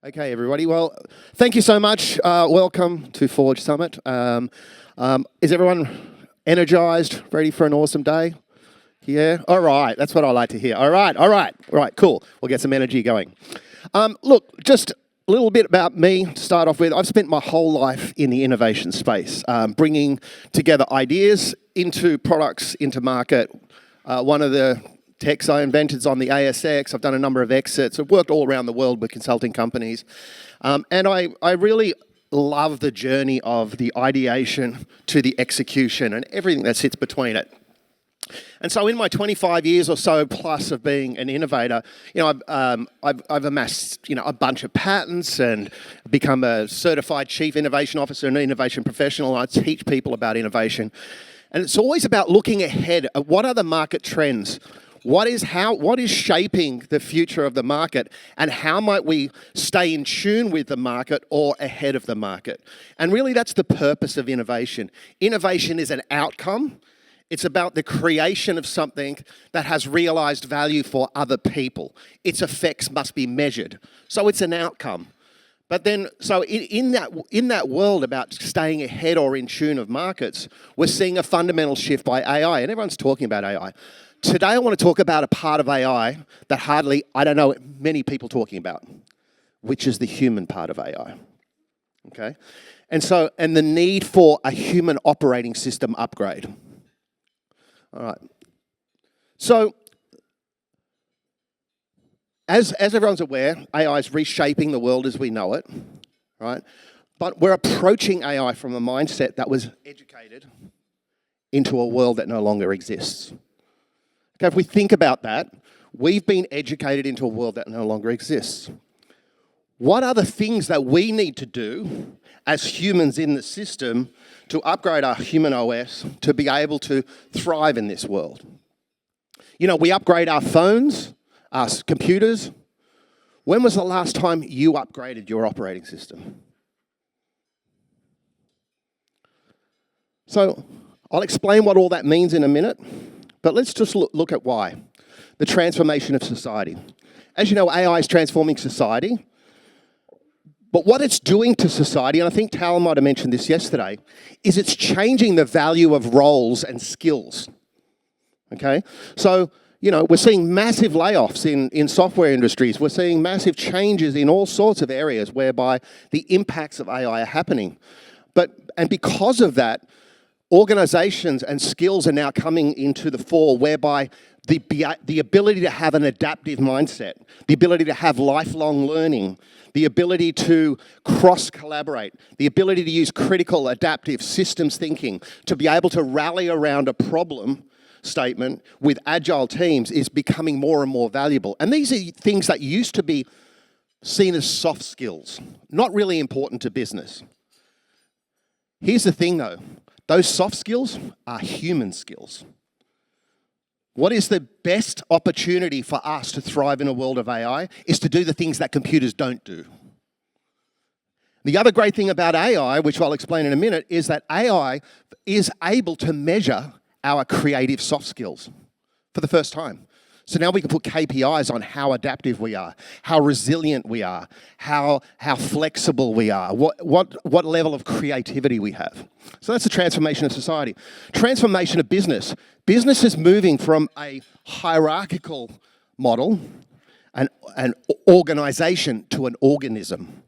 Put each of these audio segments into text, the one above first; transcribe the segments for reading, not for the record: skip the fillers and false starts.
Okay, everybody. Well, thank you so much. Welcome to Forge Summit. Is everyone energized, ready for an awesome day? Yeah? All right. That's what I like to hear. All right, cool. We'll get some energy going. Look, just a little bit about me to start off with. I've spent my whole life in the innovation space, bringing together ideas into products, into market. One of the techs I invented is on the ASX. I've done a number of exits. I've worked all around the world with consulting companies. And I really love the journey of the ideation to the execution and everything that sits between it. And so in my 25 years or so plus of being an innovator, I've amassed, a bunch of patents and become a certified chief innovation officer and innovation professional. I teach people about innovation. And it's always about looking ahead at what are the market trends. What is shaping the future of the market, and how might we stay in tune with the market or ahead of the market? And really that's the purpose of innovation. Innovation is an outcome. It's about the creation of something that has realized value for other people. Its effects must be measured. So it's an outcome. But then, so in that world about staying ahead or in tune of markets, we're seeing a fundamental shift by AI, and everyone's talking about AI. Today I want to talk about a part of AI that I don't know many people talking about, which is the human part of AI, okay? And the need for a human operating system upgrade. All right. So, as everyone's aware, AI is reshaping the world as we know it, right? But we're approaching AI from a mindset that was educated into a world that no longer exists. Okay, if we think about that, we've been educated into a world that no longer exists. What are the things that we need to do as humans in the system to upgrade our human OS to be able to thrive in this world? We upgrade our phones, our computers. When was the last time you upgraded your operating system? So I'll explain what all that means in a minute, but let's just look at why. The transformation of society. As you know, AI is transforming society, but what it's doing to society, and I think Tal might have mentioned this yesterday, is it's changing the value of roles and skills, okay? So, we're seeing massive layoffs in software industries. We're seeing massive changes in all sorts of areas whereby the impacts of AI are happening. And because of that, organizations and skills are now coming into the fore whereby the ability to have an adaptive mindset, the ability to have lifelong learning, the ability to cross-collaborate, the ability to use critical adaptive systems thinking, to be able to rally around a problem statement with agile teams is becoming more and more valuable. And these are things that used to be seen as soft skills, not really important to business. Here's the thing though, those soft skills are human skills. What is the best opportunity for us to thrive in a world of AI is to do the things that computers don't do. The other great thing about AI, which I'll explain in a minute, is that AI is able to measure our creative soft skills for the first time. So now we can put KPIs on how adaptive we are, how resilient we are, how flexible we are, what level of creativity we have. So that's the transformation of society. Transformation of business. Business is moving from a hierarchical model, an organization, to an organism.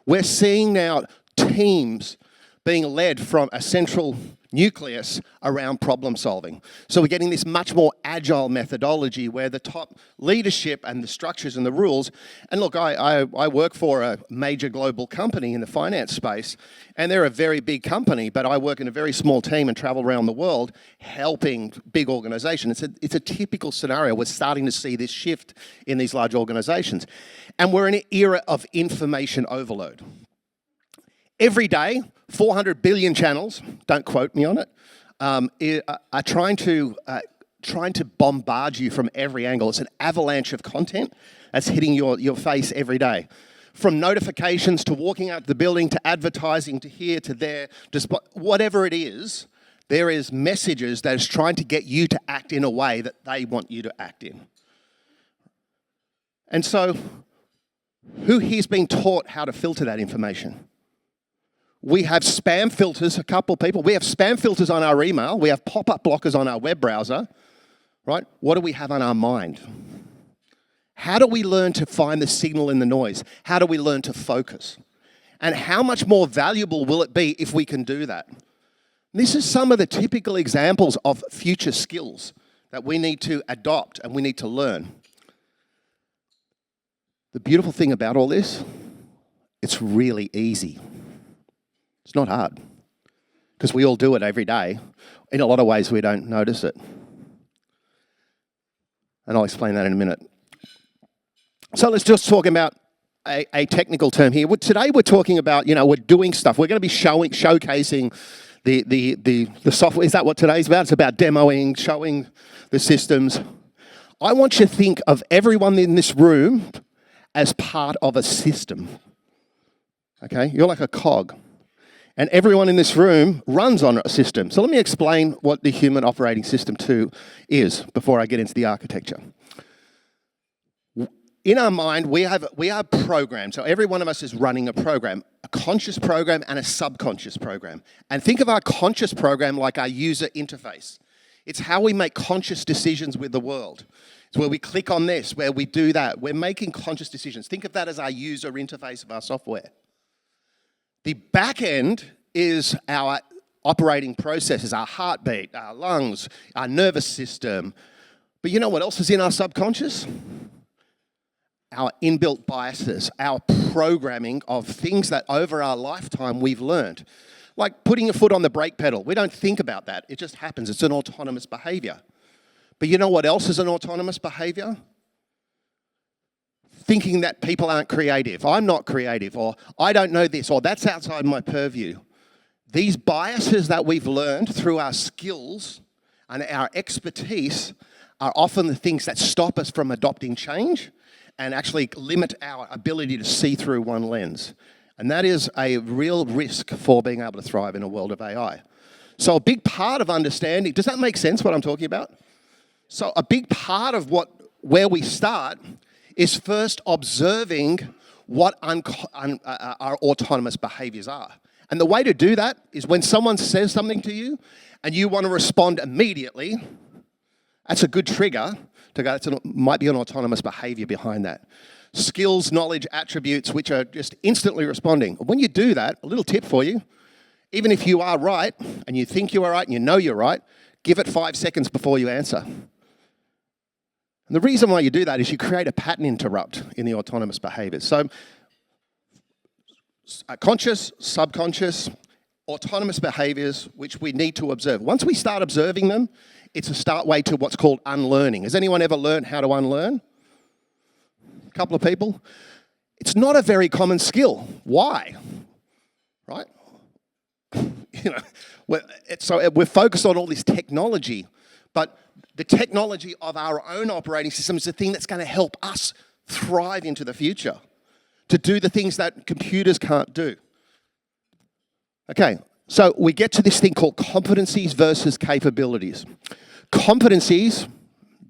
We're seeing now teams being led from a central nucleus around problem solving. So we're getting this much more agile methodology where the top leadership and the structures and the rules, and look, I work for a major global company in the finance space, and they're a very big company, but I work in a very small team and travel around the world helping big organizations. It's a typical scenario. We're starting to see this shift in these large organizations. And we're in an era of information overload. Every day, 400 billion channels, don't quote me on it, are trying to bombard you from every angle. It's an avalanche of content that's hitting your face every day. From notifications to walking out the building to advertising to here to there, just whatever it is, there is messages that is trying to get you to act in a way that they want you to act in. And so Who here's been taught how to filter that information? We have spam filters, a couple of people. We have spam filters on our email. We have pop-up blockers on our web browser, right? What do we have on our mind? How do we learn to find the signal in the noise? How do we learn to focus? And how much more valuable will it be if we can do that? This is some of the typical examples of future skills that we need to adopt and we need to learn. The beautiful thing about all this, it's really easy. It's not hard, because we all do it every day. In a lot of ways, we don't notice it. And I'll explain that in a minute. So let's just talk about a technical term here. Today we're talking about, we're doing stuff. We're going to be showcasing the software. Is that what today's about? It's about demoing, showing the systems. I want you to think of everyone in this room as part of a system. Okay? You're like a cog. And everyone in this room runs on a system. So let me explain what the Human Operating System 2 is before I get into the architecture. In our mind, we are programmed. So every one of us is running a program, a conscious program and a subconscious program. And think of our conscious program like our user interface. It's how we make conscious decisions with the world. It's where we click on this, where we do that. We're making conscious decisions. Think of that as our user interface of our software. The back end is our operating processes, our heartbeat, our lungs, our nervous system. But you know what else is in our subconscious? Our inbuilt biases, our programming of things that over our lifetime we've learned. Like putting your foot on the brake pedal. We don't think about that. It just happens. It's an autonomous behavior. But you know what else is an autonomous behavior? Thinking that people aren't creative. I'm not creative, or I don't know this, or that's outside my purview. These biases that we've learned through our skills and our expertise are often the things that stop us from adopting change and actually limit our ability to see through one lens. And that is a real risk for being able to thrive in a world of AI. So a big part of understanding, does that make sense what I'm talking about? So a big part of where we start is first observing what our autonomous behaviors are. And the way to do that is when someone says something to you and you want to respond immediately, that's a good trigger to go, might be an autonomous behavior behind that. Skills, knowledge, attributes, which are just instantly responding. When you do that, a little tip for you, even if you are right and you think you are right and you know you're right, give it 5 seconds before you answer. And the reason why you do that is you create a pattern interrupt in the autonomous behaviors. So conscious, subconscious, autonomous behaviors, which we need to observe. Once we start observing them, it's a start way to what's called unlearning. Has anyone ever learned how to unlearn? A couple of people. It's not a very common skill. Why? Right? We're focused on all this technology, but the technology of our own operating system is the thing that's going to help us thrive into the future, to do the things that computers can't do. Okay, so we get to this thing called competencies versus capabilities. Competencies,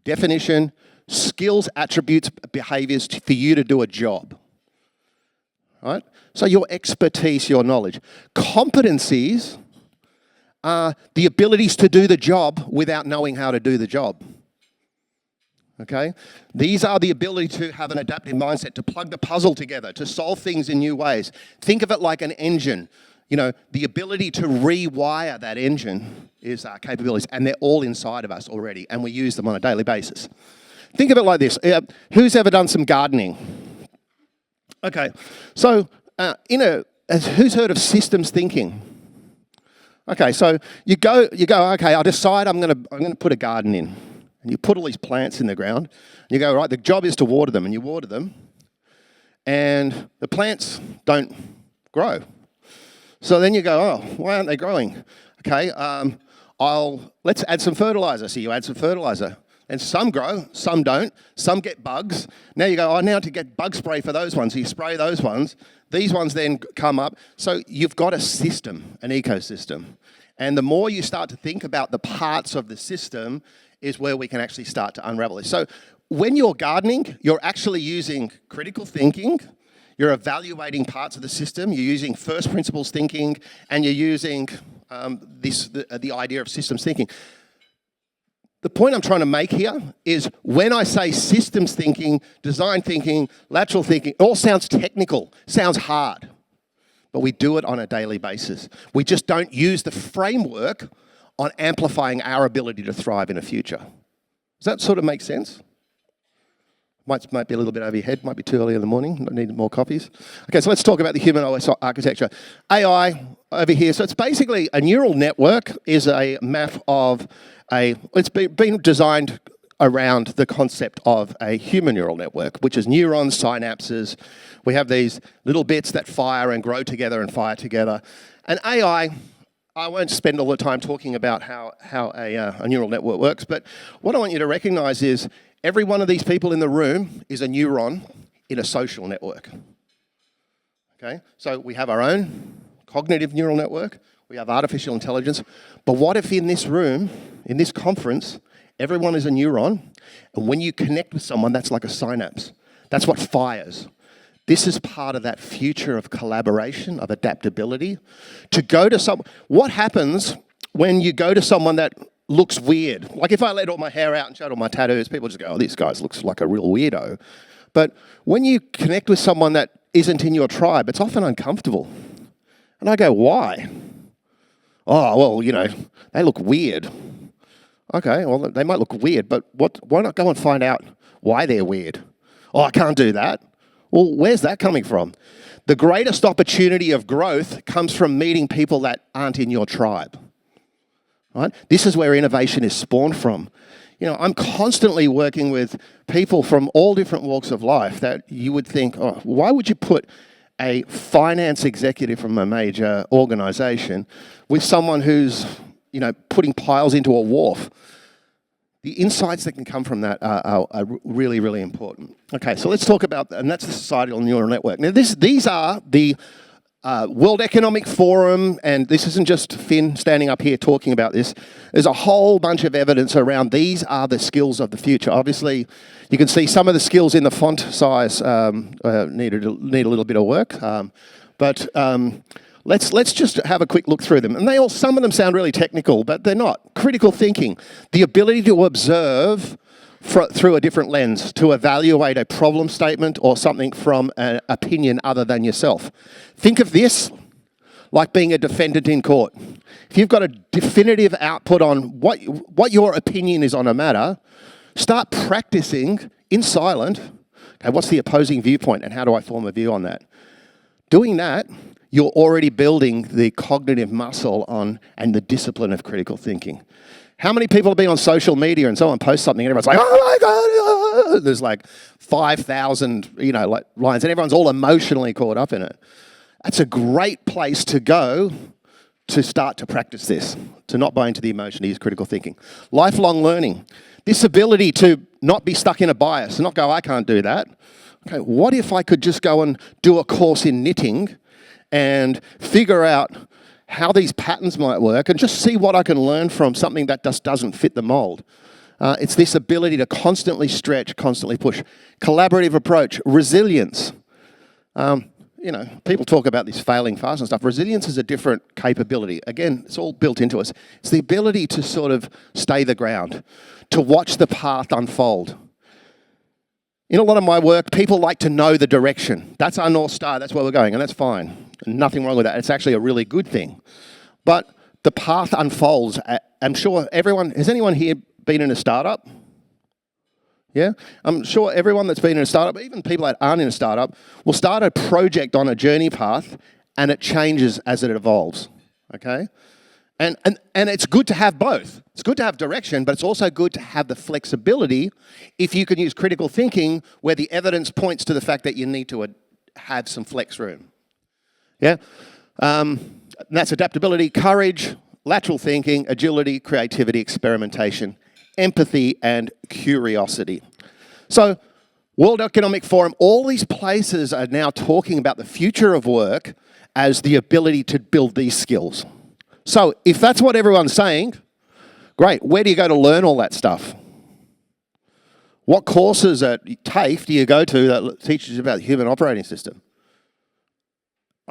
definition, skills, attributes, behaviors for you to do a job. Right? So your expertise, your knowledge. Competencies are the abilities to do the job without knowing how to do the job. Okay? These are the ability to have an adaptive mindset, to plug the puzzle together, to solve things in new ways. Think of it like an engine. The ability to rewire that engine is our capabilities, and they're all inside of us already, and we use them on a daily basis. Think of it like this. Who's ever done some gardening? Okay, so who's heard of systems thinking? Okay, so you go. Okay, I decide I'm going to put a garden in, and you put all these plants in the ground. And you go, right. The job is to water them, and you water them, and the plants don't grow. So then you go, oh, why aren't they growing? Okay, let's add some fertilizer. So you add some fertilizer. And some grow, some don't, some get bugs. Now you go, now to get bug spray for those ones. So you spray those ones. These ones then come up. So you've got a system, an ecosystem. And the more you start to think about the parts of the system is where we can actually start to unravel this. So when you're gardening, you're actually using critical thinking, You're evaluating parts of the system. You're using first principles thinking, and you're using the idea of systems thinking. The point I'm trying to make here is when I say systems thinking, design thinking, lateral thinking, it all sounds technical, sounds hard, but we do it on a daily basis. We just don't use the framework on amplifying our ability to thrive in the future. Does that sort of make sense? Might be a little bit over your head, might be too early in the morning, need more coffees. Okay, so let's talk about the human OS architecture. AI over here, so it's basically a neural network is a map of it's been designed around the concept of a human neural network, which is neurons, synapses. We have these little bits that fire and grow together and fire together. And AI, I won't spend all the time talking about how a neural network works, but what I want you to recognize is every one of these people in the room is a neuron in a social network. Okay, so we have our own cognitive neural network, we have artificial intelligence, but what if in this room, in this conference, everyone is a neuron, and when you connect with someone, that's like a synapse. That's what fires. This is part of that future of collaboration, of adaptability. To go to what happens when you go to someone that looks weird? Like if I let all my hair out and showed all my tattoos, people just go, oh, this guy looks like a real weirdo. But when you connect with someone that isn't in your tribe, it's often uncomfortable. And I go, why? Oh, well, you know, they look weird. Okay, well, they might look weird, but why not go and find out why they're weird? Oh, I can't do that. Well, where's that coming from? The greatest opportunity of growth comes from meeting people that aren't in your tribe. Right? This is where innovation is spawned from. You know, I'm constantly working with people from all different walks of life that you would think, oh, why would you put a finance executive from a major organization with someone who's, you know, putting piles into a wharf? The insights that can come from that are really, really important. Okay, so let's talk about, and that's the societal neural network. Now, these are the World Economic Forum, and this isn't just Finn standing up here talking about this. There's a whole bunch of evidence around these are the skills of the future. Obviously, you can see some of the skills in the font size need a little bit of work, but let's just have a quick look through them. And some of them sound really technical, but they're not. Critical thinking, the ability to observe through a different lens, to evaluate a problem statement or something from an opinion other than yourself. Think of this like being a defendant in court. If you've got a definitive output on what your opinion is on a matter, start practicing in silent, okay, what's the opposing viewpoint and how do I form a view on that? Doing that, you're already building the cognitive muscle and the discipline of critical thinking. How many people have been on social media and someone posts something and everyone's like, oh my God, there's like 5,000, like lines and everyone's all emotionally caught up in it. That's a great place to go to start to practice this, to not buy into the emotion, to use critical thinking. Lifelong learning. This ability to not be stuck in a bias and not go, I can't do that. Okay, what if I could just go and do a course in knitting and figure out how these patterns might work and just see what I can learn from something that just doesn't fit the mold. It's this ability to constantly stretch, constantly push. Collaborative approach, resilience. People talk about this failing fast and stuff. Resilience is a different capability. Again, it's all built into us. It's the ability to sort of stay the ground, to watch the path unfold. In a lot of my work, people like to know the direction. That's our North Star, that's where we're going, and that's fine. Nothing wrong with that. It's actually a really good thing. But the path unfolds. I'm sure has anyone here been in a startup? Yeah? I'm sure everyone that's been in a startup, even people that aren't in a startup, will start a project on a journey path and it changes as it evolves, okay? And it's good to have both. It's good to have direction, but it's also good to have the flexibility if you can use critical thinking where the evidence points to the fact that you need to have some flex room. Yeah? And that's adaptability, courage, lateral thinking, agility, creativity, experimentation, empathy, and curiosity. So, World Economic Forum, all these places are now talking about the future of work as the ability to build these skills. So, if that's what everyone's saying, great. Where do you go to learn all that stuff? What courses at TAFE do you go to that teaches you about the human operating system?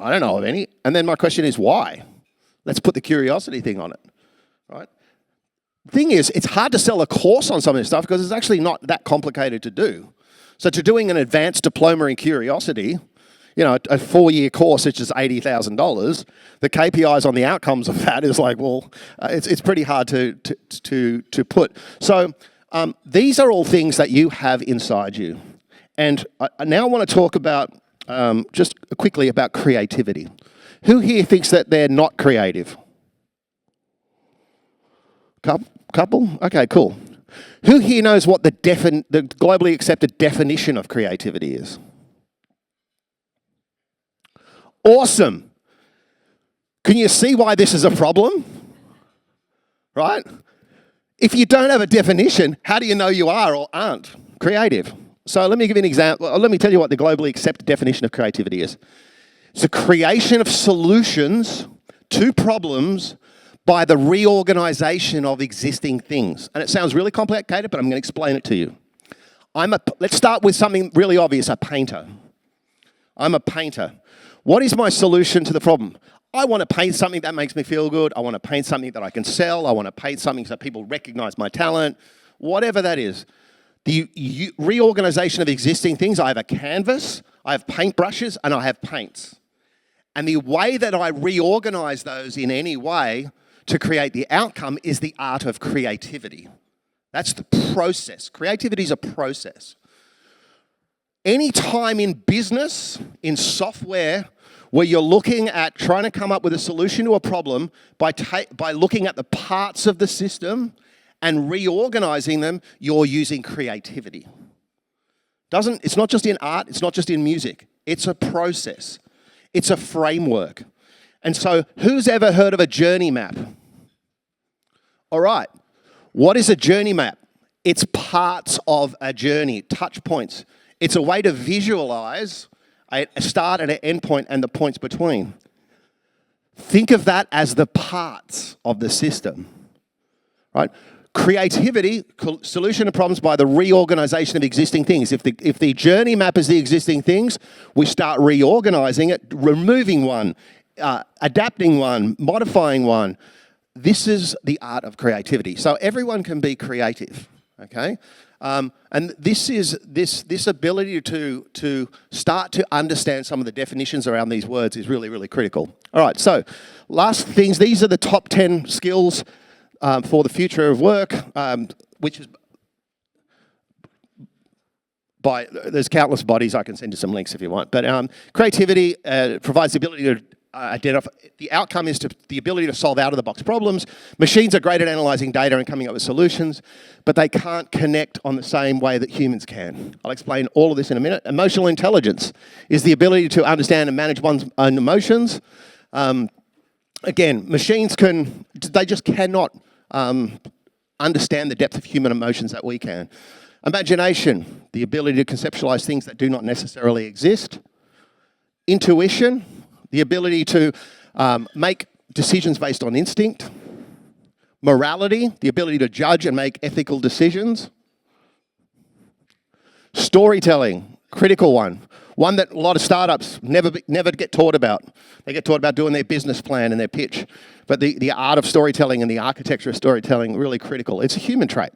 I don't know of any. And then my question is, why? Let's put the curiosity thing on it, right? Thing is, it's hard to sell a course on some of this stuff because it's actually not that complicated to do. So to doing an advanced diploma in curiosity, you know, a 4-year course, which is $80,000, the KPIs on the outcomes of that is like, well, it's pretty hard to put. So these are all things that you have inside you. And I now want to talk about, just quickly about creativity. Who here thinks that they're not creative? Couple? Okay, cool. Who here knows what the globally accepted definition of creativity is? Awesome. Can you see why this is a problem? Right? If you don't have a definition, how do you know you are or aren't creative? So let me give you an example. Let me tell you what the globally accepted definition of creativity is. It's the creation of solutions to problems by the reorganization of existing things. And it sounds really complicated, but I'm going to explain it to you. Let's start with something really obvious, a painter. I'm a painter. What is my solution to the problem? I want to paint something that makes me feel good. I want to paint something that I can sell. I want to paint something so people recognize my talent, whatever that is. The reorganization of existing things, I have a canvas, I have paintbrushes, and I have paints. And the way that I reorganize those in any way to create the outcome is the art of creativity. That's the process. Creativity is a process. Any time in business, in software, where you're looking at trying to come up with a solution to a problem by looking at the parts of the system and reorganizing them, you're using creativity. It's not just in art, it's not just in music. It's a process. It's a framework. And so, who's ever heard of a journey map? All right. What is a journey map? It's parts of a journey, touch points. It's a way to visualize a start and an end point and the points between. Think of that as the parts of the system, right? Creativity, solution to problems by the reorganization of existing things. If the journey map is the existing things, we start reorganizing it, removing one, adapting one, modifying one. This is the art of creativity. So everyone can be creative, okay? And this ability to start to understand some of the definitions around these words is really, really critical. All right, so last things. These are the top 10 skills for the future of work, which is there's countless bodies. I can send you some links if you want. But creativity provides the ability to identify. The outcome is the ability to solve out-of-the-box problems. Machines are great at analyzing data and coming up with solutions, but they can't connect on the same way that humans can. I'll explain all of this in a minute. Emotional intelligence is the ability to understand and manage one's own emotions. Again, machines they just cannot understand the depth of human emotions that we can. Imagination, the ability to conceptualize things that do not necessarily exist. Intuition, the ability to make decisions based on instinct. Morality, the ability to judge and make ethical decisions. Storytelling, critical one. One that a lot of startups never get taught about. They get taught about doing their business plan and their pitch. But the art of storytelling and the architecture of storytelling, really critical. It's a human trait,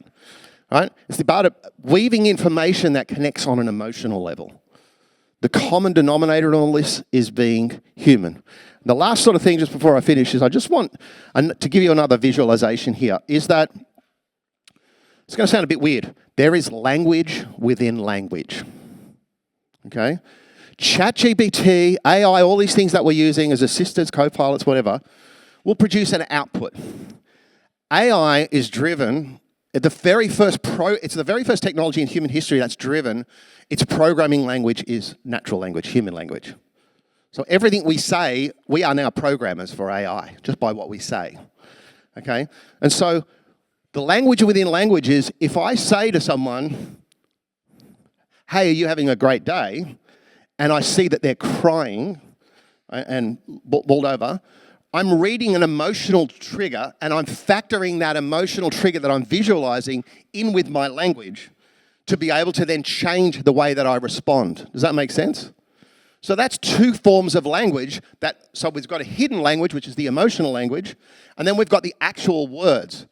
right? It's the art of weaving information that connects on an emotional level. The common denominator in all this is being human. The last sort of thing, just before I finish, is I just want to give you another visualization here, is that, it's going to sound a bit weird, there is language within language. Okay? ChatGPT, AI, all these things that we're using as assistants, co-pilots, whatever, will produce an output. AI is driven, it's the very first technology in human history that's driven its programming language is natural language, human language. So everything we say, we are now programmers for AI, just by what we say. Okay? And so the language within language is, if I say to someone, hey, are you having a great day? And I see that they're crying and balled over, I'm reading an emotional trigger and I'm factoring that emotional trigger that I'm visualizing in with my language to be able to then change the way that I respond. Does that make sense? So that's two forms of language. So we've got a hidden language, which is the emotional language, and then we've got the actual words.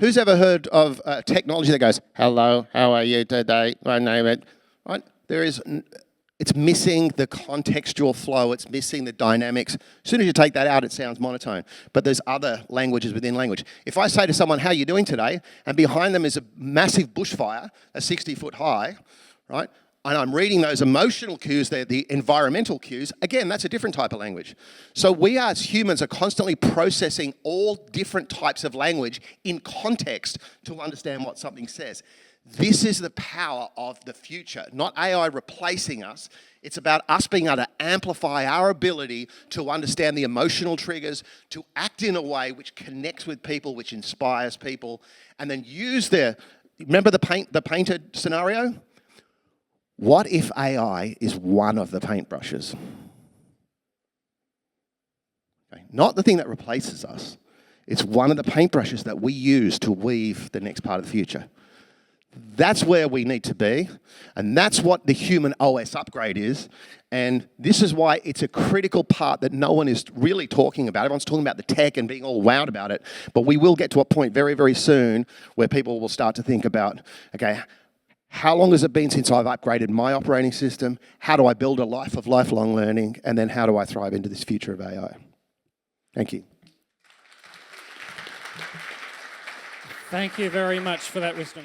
Who's ever heard of technology that goes, hello, how are you today? My name is, right? It's missing the contextual flow, it's missing the dynamics. As soon as you take that out, it sounds monotone. But there's other languages within language. If I say to someone, how are you doing today? And behind them is a massive bushfire, a 60-foot high, right? And I'm reading those emotional cues, they're the environmental cues. Again, that's a different type of language. So we as humans are constantly processing all different types of language in context to understand what something says. This is the power of the future, not AI replacing us. It's about us being able to amplify our ability to understand the emotional triggers, to act in a way which connects with people, which inspires people, and then use remember the painted scenario? What if AI is one of the paintbrushes? Okay. Not the thing that replaces us. It's one of the paintbrushes that we use to weave the next part of the future. That's where we need to be, and that's what the human OS upgrade is, and this is why it's a critical part that no one is really talking about. Everyone's talking about the tech and being all wowed about it, but we will get to a point very, very soon where people will start to think about, okay, how long has it been since I've upgraded my operating system? How do I build a life of lifelong learning? And then how do I thrive into this future of AI? Thank you. Thank you very much for that wisdom.